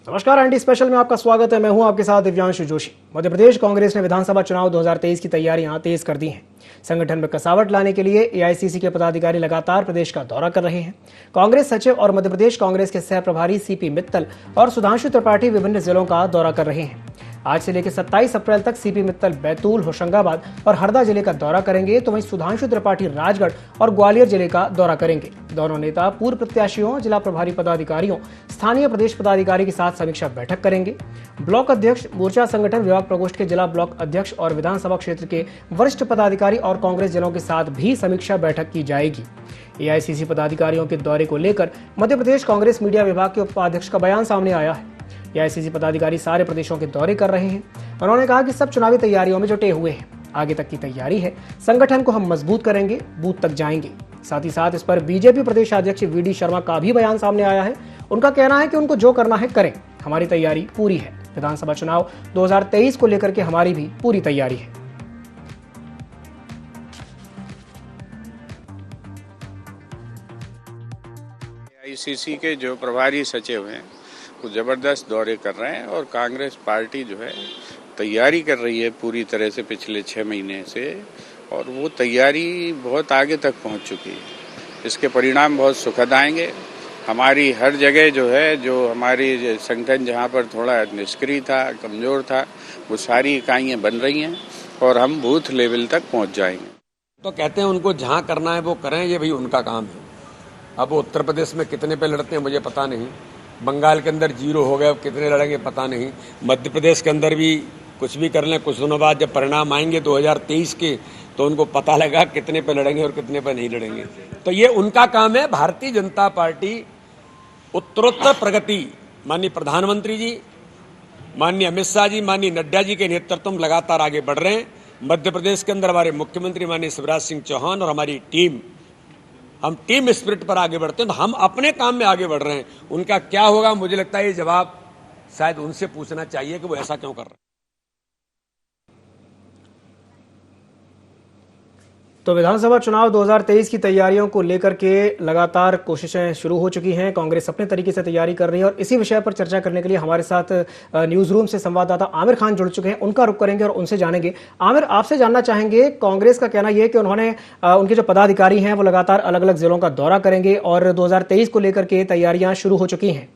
नमस्कार anti special में आपका स्वागत है। मैं हूं आपके साथ दिव्यांशु जोशी। मध्य प्रदेश कांग्रेस ने विधानसभा चुनाव 2023 की तैयारियां तेज कर दी हैं। संगठन में कसावट लाने के लिए एआईसीसी के पदाधिकारी लगातार प्रदेश का दौरा कर रहे हैं। कांग्रेस सचिव और मध्य प्रदेश कांग्रेस के सह प्रभारी सीपी मित्तल और सुधांशु त्रिपाठी विभिन्न जिलों का दौरा कर रहे हैं। आज से लेकर 27 अप्रैल तक सीपी मित्तल बैतूल, होशंगाबाद और हरदा जिले का दौरा करेंगे, तो वहीं सुधांशु त्रिपाठी राजगढ़ और ग्वालियर जिले का दौरा करेंगे। दोनों नेता पूर्व प्रत्याशियों, जिला प्रभारी पदाधिकारियों, स्थानीय प्रदेश पदाधिकारी के साथ समीक्षा बैठक करेंगे। ब्लॉक अध्यक्ष, मोर्चा संगठन विभाग प्रकोष्ठ के जिला ब्लॉक अध्यक्ष और विधानसभा क्षेत्र के वरिष्ठ पदाधिकारी और कांग्रेस जिलों के साथ भी समीक्षा बैठक की जाएगी। एआईसीसी पदाधिकारियों के दौरे को लेकर मध्य प्रदेश कांग्रेस मीडिया विभाग के उपाध्यक्ष का बयान सामने आया है। एआईसीसी पदाधिकारी सारे प्रदेशों के दौरे कर रहे हैं। उन्होंने कहा कि सब चुनावी तैयारियों में जुटे हुए हैं, आगे तक की तैयारी है, संगठन को हम मजबूत करेंगे, बूथ तक जाएंगे। साथ ही साथ इस पर बीजेपी प्रदेश अध्यक्ष वीडी शर्मा का भी बयान सामने आया है। उनका कहना है कि उनको जो करना है करें, हमारी तैयारी पूरी है। विधानसभा चुनाव 2023 को लेकर के हमारी भी पूरी तैयारी है। एआईसीसी के जो प्रभारी सचिव हैं वो जबरदस्त दौरे कर रहे हैं और कांग्रेस पार्टी जो है तैयारी कर रही है पूरी तरह से पिछले 6 महीने से, और वो तैयारी बहुत आगे तक पहुंच चुकी है। इसके परिणाम बहुत सुखद आएंगे। हमारी हर जगह जो है, जो हमारी संगठन जहां पर थोड़ा निष्क्रिय था, कमजोर था, वो सारी इकाइयां बन रही हैं और हम बूथ लेवल तक पहुंच जाएंगे। तो कहते हैं उनको जहां करना है वो करें, ये भाई उनका काम है। अब उत्तर प्रदेश में कितने पे लड़ते हैं मुझे पता नहीं, बंगाल के अंदर 0 हो गए, अब कितने लड़ेंगे पता नहीं, मध्य प्रदेश के अंदर भी कुछ भी कर लें, कुछ दिनों बाद जब परिणाम आएंगे 2023 के तो उनको पता लगा कितने पे लड़ेंगे और कितने पे नहीं लड़ेंगे। तो ये उनका काम है। भारतीय जनता पार्टी उत्तरोत्तर प्रगति, माननीय प्रधानमंत्री जी, माननीय अमित शाह जी, माननीय नड्डा जी के नेतृत्व में लगातार आगे बढ़ रहे हैं। मध्य प्रदेश के अंदर हमारे मुख्यमंत्री माननीय शिवराज सिंह चौहान और हमारी टीम, हम टीम स्पिरिट पर आगे बढ़ते हैं, तो हम अपने काम में आगे बढ़ रहे हैं। उनका क्या होगा, मुझे लगता है ये जवाब शायद उनसे पूछना चाहिए कि वो ऐसा क्यों कर रहे हैं। तो विधानसभा चुनाव 2023 की तैयारियों को लेकर के लगातार कोशिशें शुरू हो चुकी हैं। कांग्रेस अपने तरीके से तैयारी कर रही है और इसी विषय पर चर्चा करने के लिए हमारे साथ न्यूज रूम से संवाददाता आमिर खान जुड़ चुके हैं। उनका रुख करेंगे और उनसे जानेंगे। आमिर, आपसे जानना चाहेंगे, कांग्रेस का कहना यह है कि उन्होंने उनके जो पदाधिकारी हैं वो लगातार अलग अलग जिलों का दौरा करेंगे और 2023 को लेकर के तैयारियां शुरू हो चुकी हैं।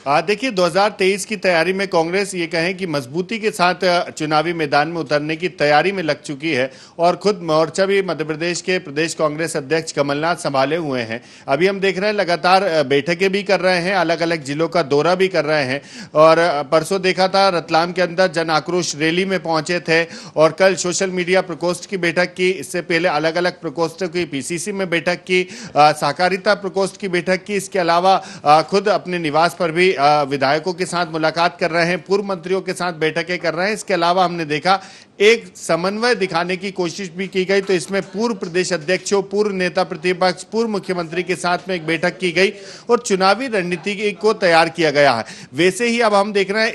देखिए, 2023 की तैयारी में कांग्रेस ये कहें कि मजबूती के साथ चुनावी मैदान में उतरने की तैयारी में लग चुकी है और खुद मोर्चा भी मध्य प्रदेश के प्रदेश कांग्रेस अध्यक्ष कमलनाथ संभाले हुए हैं। अभी हम देख रहे हैं लगातार बैठकें भी कर रहे हैं, अलग अलग जिलों का दौरा भी कर रहे हैं। और परसों देखा था रतलाम के अंदर जन आक्रोश रैली में पहुंचे थे और कल सोशल मीडिया प्रकोष्ठ की बैठक की। इससे पहले अलग अलग प्रकोष्ठों की पीसीसी में बैठक की, सहकारिता प्रकोष्ठ की बैठक की। इसके अलावा खुद अपने निवास पर भी विधायकों के साथ मुलाकात कर रहे हैं, पूर्व मंत्रियों के साथ बैठकें कर रहे हैं। इसके अलावा हमने देखा एक समन्वय दिखाने की कोशिश भी की गई, तो इसमें पूर्व प्रदेश अध्यक्षों, पूर्व नेता प्रतिपक्ष, पूर्व मुख्यमंत्री के साथ में एक बैठक की गई और चुनावी रणनीति को तैयार किया गया है। वैसे ही अब हम देख रहे हैं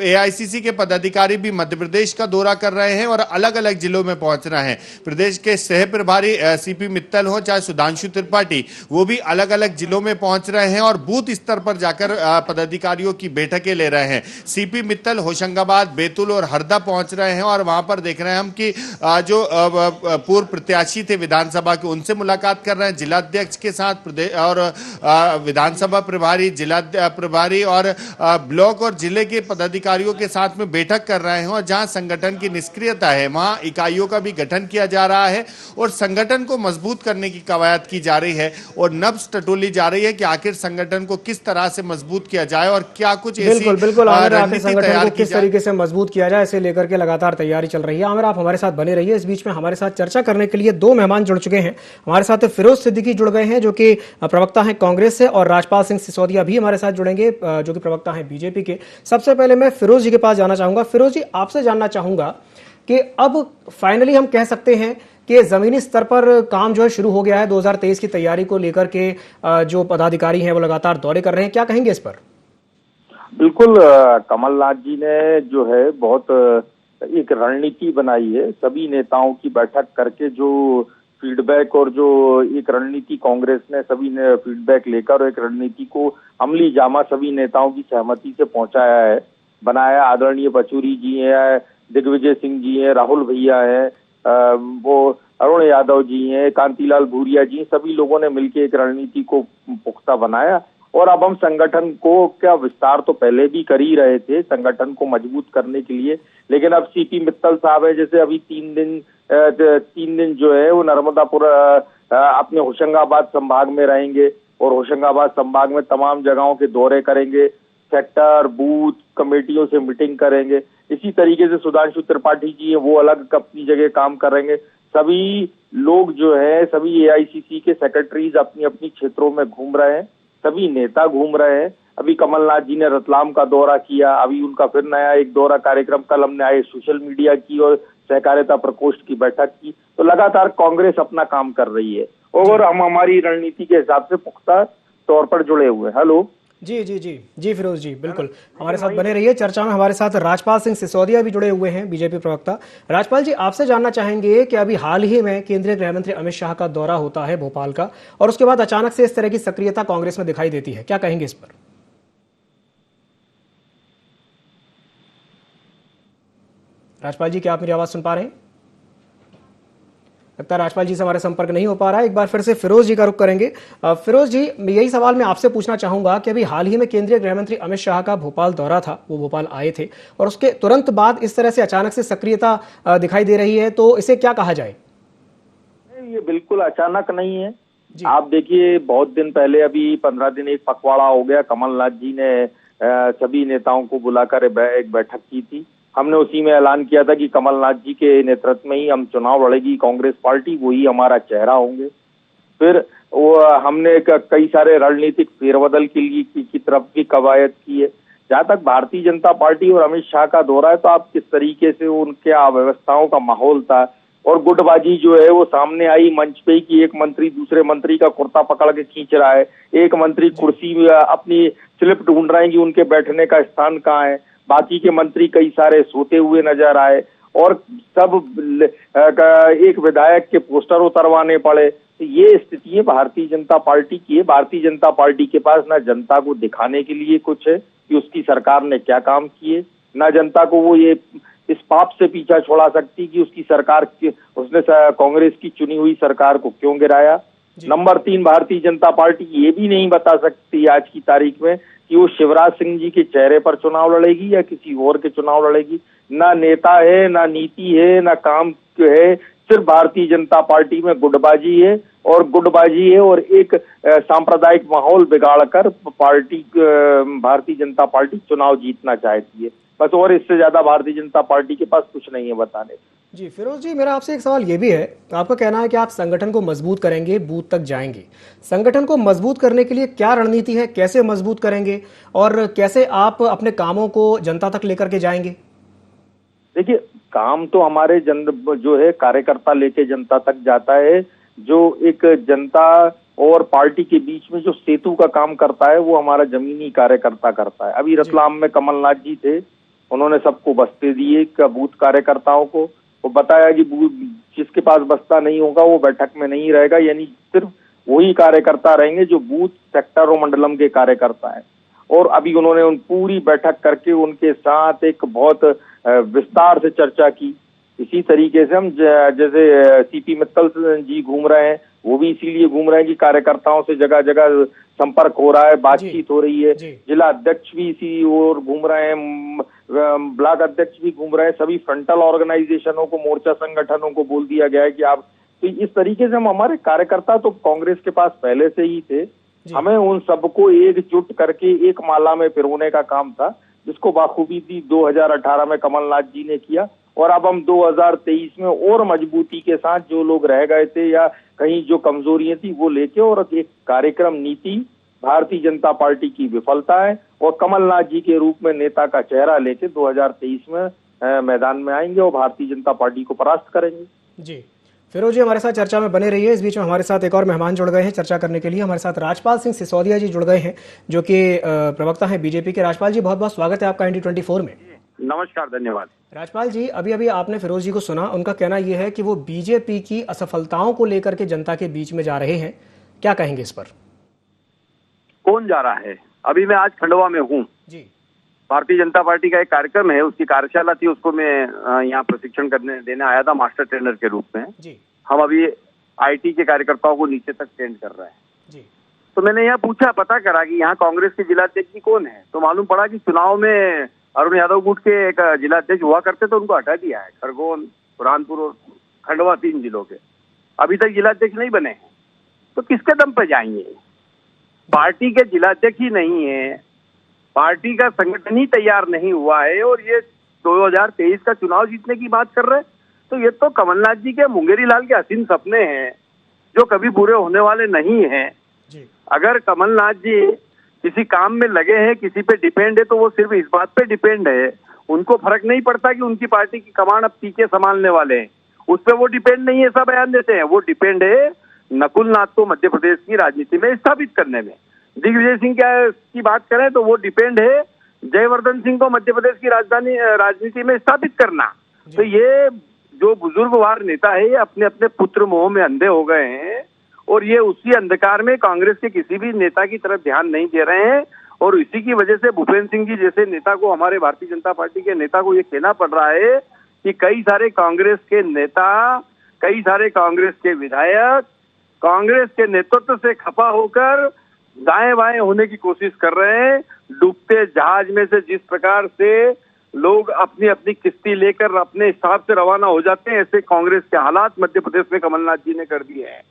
एआईसीसी के पदाधिकारी भी मध्य प्रदेश का दौरा कर रहे हैं और अलग अलग जिलों में पहुंच रहे हैं। प्रदेश के सह प्रभारी सीपी मित्तल हो चाहे सुधांशु त्रिपाठी, वो भी अलग अलग जिलों में पहुंच रहे हैं और बूथ स्तर पर जाकर पदाधिकारियों की बैठकें ले रहे हैं। सीपी मित्तल होशंगाबाद, बैतूल और हरदा पहुंच रहे हैं और वहां पर देख रहे हैं हम कि जो पूर्व प्रत्याशी थे विधानसभा के, उनसे मुलाकात कर रहे हैं। जिलाध्यक्ष के साथ प्रदेश और विधानसभा प्रभारी, जिला प्रभारी और ब्लॉक और जिले के पदाधिकारियों के साथ में बैठक कर रहे हैं। और जहां संगठन की निष्क्रियता है वहां इकाइयों का भी गठन किया जा रहा है और संगठन को मजबूत करने की कवायद की जा रही है और नब्ज टटोली जा रही है कि आखिर संगठन को किस तरह से मजबूत किया जाए और क्या कुछ ऐसी रणनीति तैयार किस तरीके से मजबूत किया जाए, इसे लेकर के लगातार तैयारी चल रही है। आमिर, आप हमारे साथ बने रहिए। इस बीच में हमारे साथ चर्चा करने के लिए 2 मेहमान जुड़ चुके हैं। हमारे साथ फिरोज सिद्दीकी जुड़ गए हैं जो कि प्रवक्ता हैं कांग्रेस से, और राजपाल सिंह सिसोदिया भी हमारे साथ जुड़ेंगे जो कि प्रवक्ता हैं बीजेपी के। सबसे पहले मैं फिरोज जी के पास जाना चाहूंगा। फिरोज जी, आपसे जानना चाहूंगा कि अब फाइनली हम कह सकते हैं कि जमीनी स्तर पर काम जो है शुरू हो गया है। 2023 की तैयारी को लेकर के जो पदाधिकारी हैं वो लगातार दौरे कर रहे हैं, क्या कहेंगे इस पर? बिल्कुल, कमलनाथ जी ने जो है बहुत एक रणनीति बनाई है। सभी नेताओं की बैठक करके जो फीडबैक और जो एक रणनीति कांग्रेस ने सभी ने फीडबैक लेकर और एक रणनीति को अमली जामा सभी नेताओं की सहमति से पहुंचाया है, बनाया। आदरणीय पचौरी जी हैं, दिग्विजय सिंह जी हैं, राहुल भैया हैं, वो अरुण यादव जी हैं, कांतिलाल भूरिया जी, सभी लोगों ने मिलकर एक रणनीति को पुख्ता बनाया। और अब हम संगठन को क्या विस्तार तो पहले भी कर ही रहे थे संगठन को मजबूत करने के लिए, लेकिन अब सीपी मित्तल साहब है, जैसे अभी 3 दिन जो है वो नर्मदापुर अपने होशंगाबाद संभाग में रहेंगे और होशंगाबाद संभाग में तमाम जगहों के दौरे करेंगे, सेक्टर बूथ कमेटियों से मीटिंग करेंगे। इसी तरीके से सुधांशु त्रिपाठी जी है, वो अलग अपनी जगह काम करेंगे। सभी लोग जो है, सभी एआईसीसी के सेक्रेटरीज अपनी अपनी क्षेत्रों में घूम रहे हैं, सभी नेता घूम रहे हैं। अभी कमलनाथ जी ने रतलाम का दौरा किया, अभी उनका फिर नया एक दौरा कार्यक्रम, कल हमने आए सोशल मीडिया की और सहकारिता प्रकोष्ठ की बैठक की। तो लगातार कांग्रेस अपना काम कर रही है और हम हमारी रणनीति के हिसाब से पुख्ता तौर पर जुड़े हुए हैं। हेलो जी फिरोज जी, बिल्कुल हमारे साथ बने रहिए। चर्चा में हमारे साथ राजपाल सिंह सिसोदिया भी जुड़े हुए हैं, बीजेपी प्रवक्ता। राजपाल जी, आपसे जानना चाहेंगे कि अभी हाल ही में केंद्रीय गृह मंत्री अमित शाह का दौरा होता है भोपाल का, और उसके बाद अचानक से इस तरह की सक्रियता कांग्रेस में दिखाई देती है, क्या कहेंगे इस पर? राजपाल जी, क्या आप मेरी आवाज सुन पा रहे हैं? लगता है राजपाल जी से हमारा संपर्क नहीं हो पा रहा है। एक बार फिर से फिरोज जी का रुख करेंगे। फिरोज जी, यही सवाल मैं आपसे पूछना चाहूंगा कि अभी हाल ही में केंद्रीय गृह मंत्री अमित शाह का भोपाल दौरा था, वो भोपाल आए थे और उसके तुरंत बाद इस तरह से अचानक से सक्रियता दिखाई दे रही है, तो इसे क्या कहा जाए? ये बिल्कुल अचानक नहीं है। आप देखिए, बहुत दिन पहले, अभी 15 दिन एक पखवाड़ा हो गया, कमलनाथ जी ने सभी नेताओं को बुलाकर एक बैठक की थी। हमने उसी में ऐलान किया था कि कमलनाथ जी के नेतृत्व में ही हम चुनाव लड़ेगी कांग्रेस पार्टी, वही हमारा चेहरा होंगे। फिर वो हमने कई सारे रणनीतिक फेरबदल की तरफ भी कवायद की है। जहां तक भारतीय जनता पार्टी और अमित शाह का दौरा है, तो आप किस तरीके से उनके अव्यवस्थाओं का माहौल था और गुटबाजी जो है वो सामने आई मंच पे कि एक मंत्री दूसरे मंत्री का कुर्ता पकड़ के खींच रहा है, एक मंत्री कुर्सी में अपनी स्लिप ढूंढ रहे हैं कि उनके बैठने का स्थान कहाँ है, बाकी के मंत्री कई सारे सोते हुए नजर आए और सब एक विधायक के पोस्टर उतरवाने पड़े। तो ये स्थिति है भारतीय जनता पार्टी की है। भारतीय जनता पार्टी के पास ना जनता को दिखाने के लिए कुछ है कि उसकी सरकार ने क्या काम किए, ना जनता को वो ये इस पाप से पीछा छोड़ा सकती कि उसकी सरकार उसने कांग्रेस की चुनी हुई सरकार को क्यों गिराया। नंबर 3, भारतीय जनता पार्टी ये भी नहीं बता सकती आज की तारीख में कि वो शिवराज सिंह जी के चेहरे पर चुनाव लड़ेगी या किसी और के चुनाव लड़ेगी। ना नेता है, ना नीति है, ना काम है, सिर्फ भारतीय जनता पार्टी में गुटबाजी है और एक सांप्रदायिक माहौल बिगाड़कर भारतीय जनता पार्टी चुनाव जीतना चाहती है बस, और इससे ज्यादा भारतीय जनता पार्टी के पास कुछ नहीं है बताने। जी फिरोज जी, मेरा आपसे एक सवाल ये भी है, आपका कहना है कि आप संगठन को मजबूत करेंगे, बूथ तक जाएंगे। संगठन को मजबूत करने के लिए क्या रणनीति है, कैसे मजबूत करेंगे और कैसे आप अपने कामों को जनता तक लेकर के जाएंगे? देखिए, काम तो हमारे जो है कार्यकर्ता लेके जनता तक जाता है। जो एक जनता और पार्टी के बीच में जो सेतु का काम करता है वो हमारा जमीनी कार्यकर्ता करता है। अभी रतलाम में कमलनाथ जी थे, उन्होंने सबको बस्ते दिए बूथ कार्यकर्ताओं को, वो बताया कि जिसके पास बस्ता नहीं होगा वो बैठक में नहीं रहेगा, यानी सिर्फ वही कार्यकर्ता रहेंगे जो बूथ सेक्टर और मंडलम के कार्यकर्ता है। और अभी उन्होंने उन पूरी बैठक करके उनके साथ एक बहुत विस्तार से चर्चा की। इसी तरीके से हम जैसे सीपी मित्तल जी घूम रहे हैं, वो भी इसीलिए घूम रहे हैं कि कार्यकर्ताओं से जगह जगह संपर्क हो रहा है, बातचीत हो रही है। जिला अध्यक्ष भी इसी ओर घूम रहे हैं, ब्लॉक अध्यक्ष भी घूम रहे हैं, सभी फ्रंटल ऑर्गेनाइजेशनों को, मोर्चा संगठनों को बोल दिया गया है कि आप, तो इस तरीके से हम, हमारे कार्यकर्ता तो कांग्रेस के पास पहले से ही थे, हमें उन सबको एकजुट करके एक माला में पिरोने का काम था, जिसको बाखूबी 2018 में कमलनाथ जी ने किया। और अब हम 2023 में और मजबूती के साथ जो लोग रह गए थे या कहीं जो कमजोरियां थी वो लेके और एक कार्यक्रम नीति, भारतीय जनता पार्टी की विफलता है और कमलनाथ जी के रूप में नेता का चेहरा लेके 2023 में मैदान में आएंगे और भारतीय जनता पार्टी को परास्त करेंगे। जी फिरोज जी, हमारे साथ चर्चा में बने रहिए। इस बीच में हमारे साथ एक और मेहमान जुड़ गए हैं चर्चा करने के लिए। हमारे साथ राजपाल सिंह सिसोदिया जी जुड़ गए हैं, जो कि प्रवक्ता हैं बीजेपी के। राजपाल जी, बहुत बहुत स्वागत है आपका ND24 में। नमस्कार, धन्यवाद। राजपाल जी, अभी अभी आपने फिरोज जी को सुना, उनका कहना यह है कि वो बीजेपी की असफलताओं को लेकर के जनता के बीच में जा रहे हैं, क्या कहेंगे इस पर? कौन जा रहा है? अभी मैं आज खंडवा में हूँ जी। भारतीय जनता पार्टी का एक कार्यक्रम है, उसकी कार्यशाला थी, उसको मैं यहाँ प्रशिक्षण करने देने आया था मास्टर ट्रेनर के रूप में जी। हम अभी आईटी के कार्यकर्ताओं को नीचे तक ट्रेन कर रहे हैं जी। तो मैंने यहाँ पूछा, पता करा कि यहाँ कांग्रेस के जिलाध्यक्ष कौन है, तो मालूम पड़ा कि चुनाव में अरुण यादव गुट के एक जिलाध्यक्ष हुआ करते तो उनको हटा दिया है। खरगोन, बुरहानपुर और खंडवा 3 जिलों के अभी तक जिलाध्यक्ष नहीं बने हैं, तो किसके दम पर जाएंगे? पार्टी के जिलाध्यक्ष ही नहीं है, पार्टी का संगठन ही तैयार नहीं हुआ है और ये 2023 का चुनाव जीतने की बात कर रहे हैं। तो ये तो कमलनाथ जी के मुंगेरी लाल के हसीन सपने हैं जो कभी पूरे होने वाले नहीं हैं। अगर कमलनाथ जी किसी काम में लगे हैं, किसी पे डिपेंड है, तो वो सिर्फ इस बात पे डिपेंड है, उनको फर्क नहीं पड़ता कि उनकी पार्टी की कमान अब पीके संभालने वाले हैं, उस पर वो डिपेंड नहीं है, ऐसा बयान देते हैं। वो डिपेंड है नकुल नाथ को मध्य प्रदेश की राजनीति में स्थापित करने में। दिग्विजय सिंह की बात करें तो वो डिपेंड है जयवर्धन सिंह को मध्य प्रदेश की राजनीति में स्थापित करना। तो ये जो बुजुर्गवार नेता है ये अपने अपने पुत्र मोह में अंधे हो गए हैं और ये उसी अंधकार में कांग्रेस के किसी भी नेता की तरफ ध्यान नहीं दे रहे हैं और इसी की वजह से भूपेंद्र सिंह जी जैसे नेता को, हमारे भारतीय जनता पार्टी के नेता को ये कहना पड़ रहा है कि कई सारे कांग्रेस के नेता, कई सारे कांग्रेस के विधायक कांग्रेस के नेतृत्व से खफा होकर दाएं बाएं होने की कोशिश कर रहे हैं। डूबते जहाज में से जिस प्रकार से लोग अपनी अपनी किश्ती लेकर अपने हिसाब से रवाना हो जाते हैं, ऐसे कांग्रेस के हालात मध्य प्रदेश में कमलनाथ जी ने कर दिए हैं।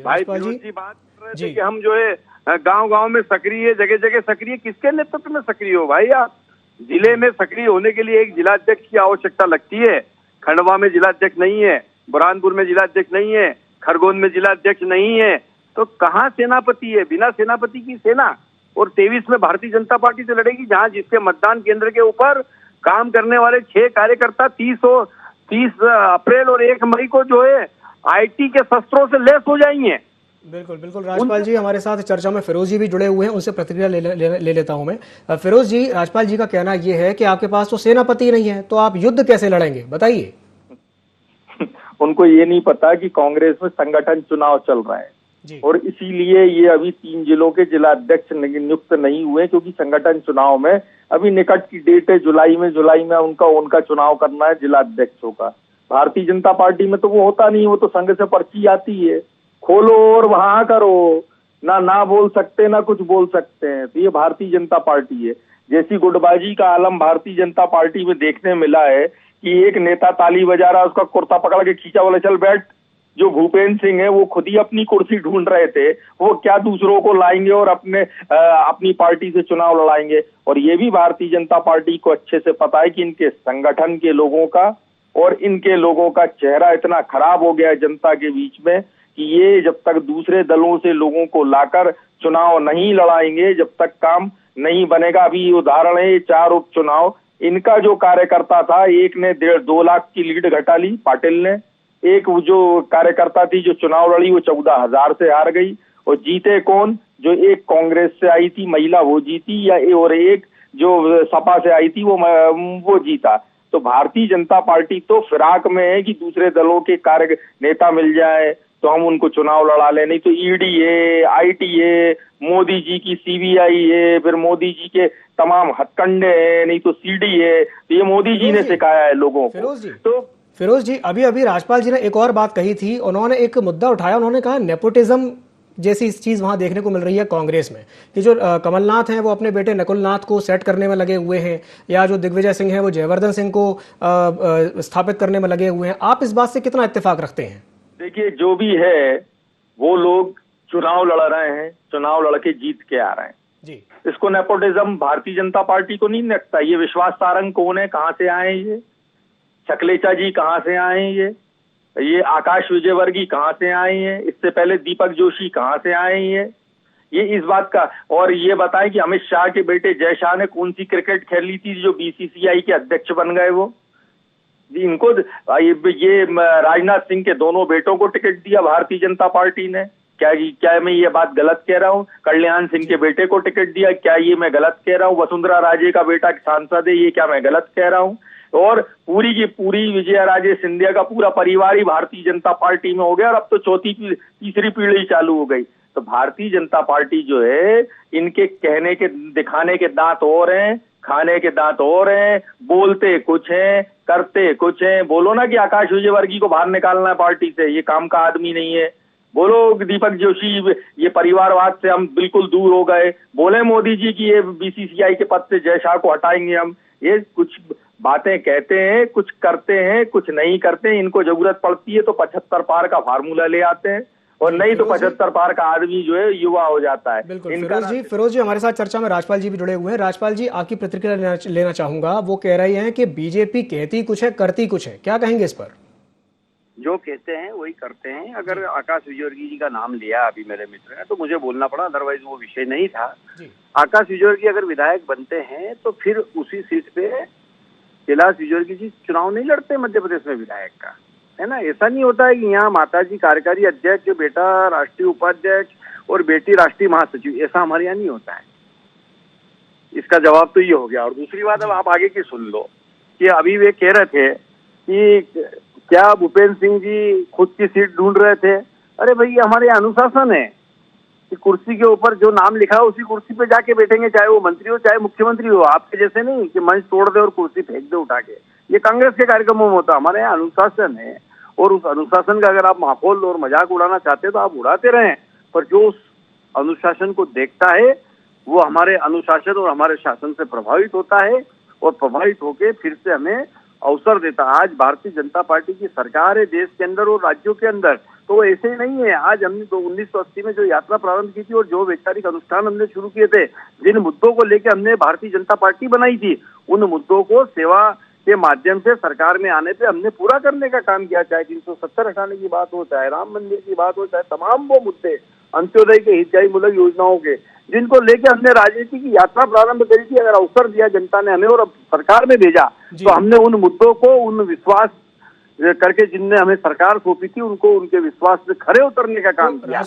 भाई फिरोज जी बात कर रहे थे कि हम जो है गांव गांव में सक्रिय, जगह जगह सक्रिय, किसके नेतृत्व में सक्रिय हो भाई? आप जिले में सक्रिय होने के लिए एक जिलाध्यक्ष की आवश्यकता लगती है। खंडवा में जिलाध्यक्ष नहीं है, बुरहानपुर में जिलाध्यक्ष नहीं है, खरगोन में जिलाध्यक्ष नहीं है, तो कहाँ सेनापति है? बिना सेनापति की सेना। और 23 में भारतीय जनता पार्टी से लड़ेगी, जहां जिसके मतदान केंद्र के ऊपर काम करने वाले 6 कार्यकर्ता 30 अप्रैल और 1 मई को जो है आईटी के शस्त्रों से लैस हो जाएंगे। बिल्कुल बिल्कुल। राजपाल जी हमारे साथ चर्चा में फिरोज जी भी जुड़े हुए हैं, उनसे प्रतिक्रिया ले लेता हूं मैं। फिरोज जी, राजपाल जी का कहना यह है कि आपके पास तो सेनापति नहीं है, तो आप युद्ध कैसे लड़ेंगे, बताइए। उनको ये नहीं पता कि कांग्रेस में संगठन चुनाव चल रहा है और इसीलिए ये अभी 3 जिलों के जिलाध्यक्ष नियुक्त नहीं हुए, क्योंकि संगठन चुनाव में अभी निकट की डेट है, जुलाई में उनका चुनाव करना है जिलाध्यक्षों का। भारतीय जनता पार्टी में तो वो होता नहीं, वो तो संघ से पर्ची आती है, खोलो और वहां करो, ना बोल सकते ना कुछ बोल सकते हैं। तो ये भारतीय जनता पार्टी है। जैसी गुटबाजी का आलम भारतीय जनता पार्टी में देखने मिला है कि एक नेता ताली बजा रहा है, उसका कुर्ता पकड़ के खींचा, बोला चल बैठ। जो भूपेंद्र सिंह है वो खुद ही अपनी कुर्सी ढूंढ रहे थे, वो क्या दूसरों को लाएंगे और अपनी पार्टी से चुनाव लड़ाएंगे। और ये भी भारतीय जनता पार्टी को अच्छे से पता है कि इनके संगठन के लोगों का और इनके लोगों का चेहरा इतना खराब हो गया है जनता के बीच में कि ये जब तक दूसरे दलों से लोगों को लाकर चुनाव नहीं लड़ाएंगे, जब तक काम नहीं बनेगा। अभी उदाहरण है 4 उपचुनाव, इनका जो कार्यकर्ता था, एक ने 1.5-2 लाख की लीड घटा ली पाटिल ने, एक जो कार्यकर्ता थी जो चुनाव लड़ी वो 14,000 से हार गई। और जीते कौन? जो एक कांग्रेस से आई थी महिला वो जीती, और एक जो सपा से आई थी वो जीता। तो भारतीय जनता पार्टी तो फिराक में है कि दूसरे दलों के कार्य नेता मिल जाए तो हम उनको चुनाव लड़ा ले, नहीं तो ईडी है, आईटी है, मोदी जी की सीबीआई है, फिर मोदी जी के तमाम हथकंडे हैं, नहीं तो सीडी है। तो ये मोदी जी ने सिखाया है लोगों को। तो फिरोज जी, अभी राजपाल जी ने एक और बात कही थी, उन्होंने एक मुद्दा उठाया, उन्होंने कहा नेपोटिज्म जैसी चीज वहां देखने को मिल रही है कांग्रेस में, कि जो कमलनाथ हैं वो अपने बेटे नकुल नाथ को सेट करने में लगे हुए हैं, या जो दिग्विजय सिंह है वो जयवर्धन सिंह को स्थापित करने में लगे हुए हैं। आप इस बात से कितना इत्तेफाक रखते हैं? देखिए, जो भी है वो लोग चुनाव लड़ रहे हैं, चुनाव लड़के जीत के आ रहे हैं जी। इसको नेपोटिज्म भारतीय जनता पार्टी को नहीं लगता। ये विश्वास सारंग कौन है, कहाँ से आए? ये सकलेचा जी कहाँ से आए? ये आकाश विजयवर्गीय कहाँ से आए हैं? इससे पहले दीपक जोशी कहाँ से आए हैं? ये इस बात का। और ये बताएं कि अमित शाह के बेटे जय शाह ने कौन सी क्रिकेट खेली थी जो बीसीसीआई के अध्यक्ष बन गए? वो इनको ये राजनाथ सिंह के दोनों बेटों को टिकट दिया भारतीय जनता पार्टी ने, क्या मैं ये बात गलत कह रहा हूँ? कल्याण सिंह के बेटे को टिकट दिया, क्या ये मैं गलत कह रहा हूँ? वसुंधरा राजे का बेटा सांसद है, ये क्या मैं गलत कह रहा हूँ? और पूरी की पूरी विजया राजे सिंधिया का पूरा परिवार ही भारतीय जनता पार्टी में हो गया और अब तो तीसरी पीढ़ी चालू हो गई। तो भारतीय जनता पार्टी जो है, इनके कहने के दिखाने के दांत और हैं, खाने के दांत और हैं, बोलते कुछ हैं, करते कुछ हैं। बोलो ना कि आकाश विजयवर्गीय को बाहर निकालना है पार्टी से, ये काम का आदमी नहीं है। बोलो दीपक जोशी ये परिवारवाद से हम बिल्कुल दूर हो गए। बोले मोदी जी की ये बीसीसीआई के पद से जय शाह को हटाएंगे हम। ये कुछ बातें कहते हैं, कुछ करते हैं, कुछ नहीं करते। इनको जरूरत पड़ती है तो 75 पार का फार्मूला ले आते हैं और नहीं तो 75 पार का आदमी जो है युवा हो जाता है। बिल्कुल। फिरोज जी हमारे साथ चर्चा में राजपाल जी भी जुड़े हुए हैं। राजपाल जी, आपकी प्रतिक्रिया लेना चाहूंगा। वो कह रही हैं कि बीजेपी कहती कुछ है, करती कुछ है, क्या कहेंगे इस पर? जो कहते हैं वही करते हैं। अगर आकाश विजयवर्गीय जी का नाम लिया अभी मेरे मित्र ने, तो मुझे बोलना पड़ा, अदरवाइज वो विषय नहीं था। आकाश विजयवर्गीय अगर विधायक बनते हैं तो फिर उसी सीट पे कैलाश विजयवर्गीय जी चुनाव नहीं लड़ते मध्य प्रदेश में विधायक का, है ना। ऐसा नहीं होता है कि यहाँ माताजी कार्यकारी अध्यक्ष, बेटा राष्ट्रीय उपाध्यक्ष और बेटी राष्ट्रीय महासचिव, ऐसा हमारे यहाँ नहीं होता है। इसका जवाब तो ये हो गया। और दूसरी बात, अब आप आगे की सुन लो कि अभी वे कह रहे थे कि क्या भूपेंद्र सिंह जी खुद की सीट ढूंढ रहे थे। अरे भाई, हमारे यहाँ अनुशासन है कि कुर्सी के ऊपर जो नाम लिखा है उसी कुर्सी पे जाके बैठेंगे, चाहे वो मंत्री हो चाहे मुख्यमंत्री हो। आपके जैसे नहीं कि मंच तोड़ दे और कुर्सी फेंक दे उठा के, ये कांग्रेस के कार्यक्रमों में होता। हमारे यहाँ अनुशासन है और उस अनुशासन का अगर आप माहौल और मजाक उड़ाना चाहते हैं तो आप उड़ाते रहें, पर जो उस अनुशासन को देखता है वो हमारे अनुशासन और हमारे शासन से प्रभावित होता है और प्रभावित होकर फिर से हमें अवसर देता है। आज भारतीय जनता पार्टी की सरकार है देश के अंदर और राज्यों के अंदर, तो वो ऐसे ही नहीं है। आज हमने 1980 में जो यात्रा प्रारंभ की थी और जो वैचारिक अनुष्ठान हमने शुरू किए थे, जिन मुद्दों को लेकर हमने भारतीय जनता पार्टी बनाई थी, उन मुद्दों को सेवा के माध्यम से सरकार में आने पे हमने पूरा करने का काम किया। चाहे 370 हटाने की बात हो, चाहे राम मंदिर की बात हो, चाहे तमाम वो मुद्दे अंत्योदय के हितग्राहीमूलक योजनाओं के, जिनको लेके हमने राजनीति की यात्रा प्रारंभ करी थी। अगर अवसर दिया जनता ने हमें और अब सरकार में भेजा, तो हमने उन मुद्दों को, उन विश्वास करके जिनने हमें सरकार सौंपी थी, उनको उनके विश्वास से खरे उतरने का काम किया।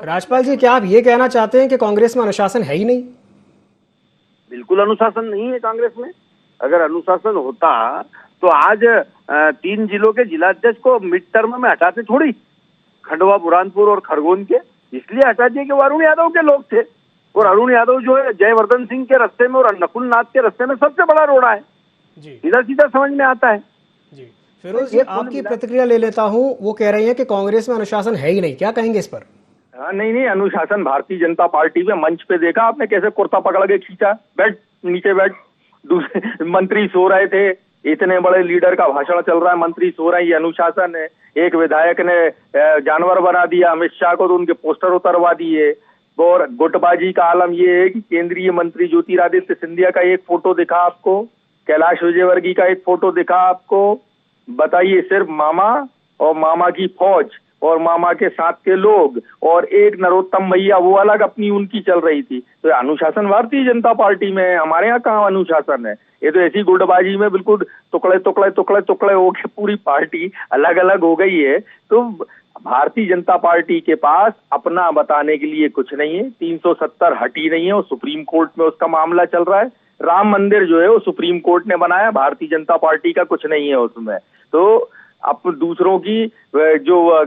राजपाल जी, क्या आप ये कहना चाहते हैं कि कांग्रेस में अनुशासन है ही नहीं? बिल्कुल अनुशासन नहीं है कांग्रेस में। अगर अनुशासन होता तो आज 3 जिलों के जिलाध्यक्ष को मिड टर्म में हटाते थोड़ी। खंडवा, बुरहानपुर और खरगोन के इसलिए हटा दिए कि वो अरुण यादव के लोग थे और अरुण यादव जो है जयवर्धन सिंह के रास्ते में और नकुल नाथ के रास्ते में सबसे बड़ा रोड़ा है। सीधा सीधा समझ में आता है। जी फिरोज जी, आपकी प्रतिक्रिया ले लेता हूं। वो कह रही हैं कि कांग्रेस में अनुशासन है ही नहीं, क्या कहेंगे इस पर? नहीं, अनुशासन भारतीय जनता पार्टी में मंच पे देखा आपने कैसे कुर्ता पकड़ के खींचा, बैठ नीचे बैठ। दूसरे मंत्री सो रहे थे, इतने बड़े लीडर का भाषण चल रहा है, मंत्री सो रहे हैं, ये अनुशासन है। एक विधायक ने जानवर बना दिया अमित शाह को, तो उनके पोस्टर उतरवा दिए। और गुटबाजी का आलम ये है कि केंद्रीय मंत्री ज्योतिरादित्य सिंधिया का एक फोटो दिखा आपको, कैलाश विजयवर्गीय का एक फोटो दिखा आपको। बताइए, सिर्फ मामा और मामा की फौज और मामा के साथ के लोग और एक नरोत्तम भैया, वो अलग अपनी उनकी चल रही थी। तो अनुशासन भारतीय जनता पार्टी में है, हमारे यहाँ कहाँ अनुशासन है? ये तो ऐसी गुटबाजी में बिल्कुल टुकड़े टुकड़े टुकड़े टुकड़े होके पूरी पार्टी अलग अलग हो गई है। तो भारतीय जनता पार्टी के पास अपना बताने के लिए कुछ नहीं है। 370 हटी नहीं है, वो सुप्रीम कोर्ट में उसका मामला चल रहा है। राम मंदिर जो है वो सुप्रीम कोर्ट ने बनाया, भारतीय जनता पार्टी का कुछ नहीं है उसमें। तो अब दूसरों की जो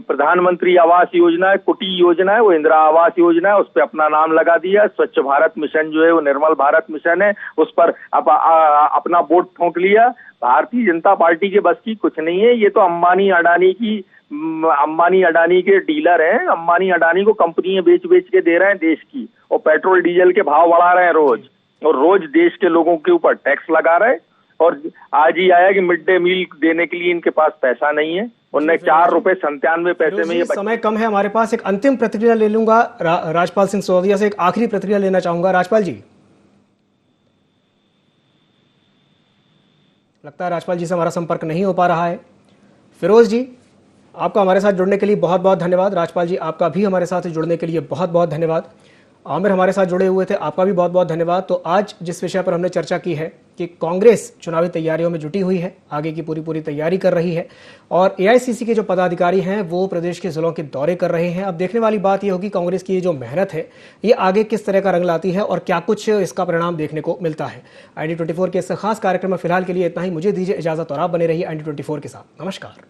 प्रधानमंत्री आवास योजना है, कुटी योजना है, वो इंदिरा आवास योजना है, उस पर अपना नाम लगा दिया। स्वच्छ भारत मिशन जो है वो निर्मल भारत मिशन है, उस पर अपना वोट ठोंक लिया। भारतीय जनता पार्टी के बस की कुछ नहीं है। ये तो अंबानी अडानी के डीलर हैं। अंबानी अडानी को कंपनियां बेच बेच के दे रहे हैं देश की, और पेट्रोल डीजल के भाव बढ़ा रहे हैं रोज, और रोज देश के लोगों के ऊपर टैक्स लगा रहे हैं। और आज ही आया कि मिड डे मील देने के लिए इनके पास पैसा नहीं है। उन्हें 4.97 रुपए में ये समय कम है हमारे पास। एक अंतिम प्रतिक्रिया ले लूंगा राजपाल सिंह सोदिया से, एक आखिरी प्रतिक्रिया लेना चाहूंगा। राजपाल जी, लगता है राजपाल जी से हमारा संपर्क नहीं हो पा रहा है। फिरोज जी, आपका हमारे साथ जुड़ने के लिए बहुत बहुत धन्यवाद। राजपाल जी, आपका भी हमारे साथ जुड़ने के लिए बहुत बहुत धन्यवाद। आमिर हमारे साथ जुड़े हुए थे, आपका भी बहुत बहुत धन्यवाद। तो आज जिस विषय पर हमने चर्चा की है कि कांग्रेस चुनावी तैयारियों में जुटी हुई है, आगे की पूरी तैयारी कर रही है और एआईसीसी के जो पदाधिकारी हैं वो प्रदेश के जिलों के दौरे कर रहे हैं। अब देखने वाली बात ये होगी कांग्रेस की ये जो मेहनत है ये आगे किस तरह का रंग लाती है और क्या कुछ इसका परिणाम देखने को मिलता है। ID24 के इस खास कार्यक्रम में फिलहाल के लिए इतना ही। मुझे दीजिए इजाजत और आप बने रहिए ID24 के साथ। नमस्कार।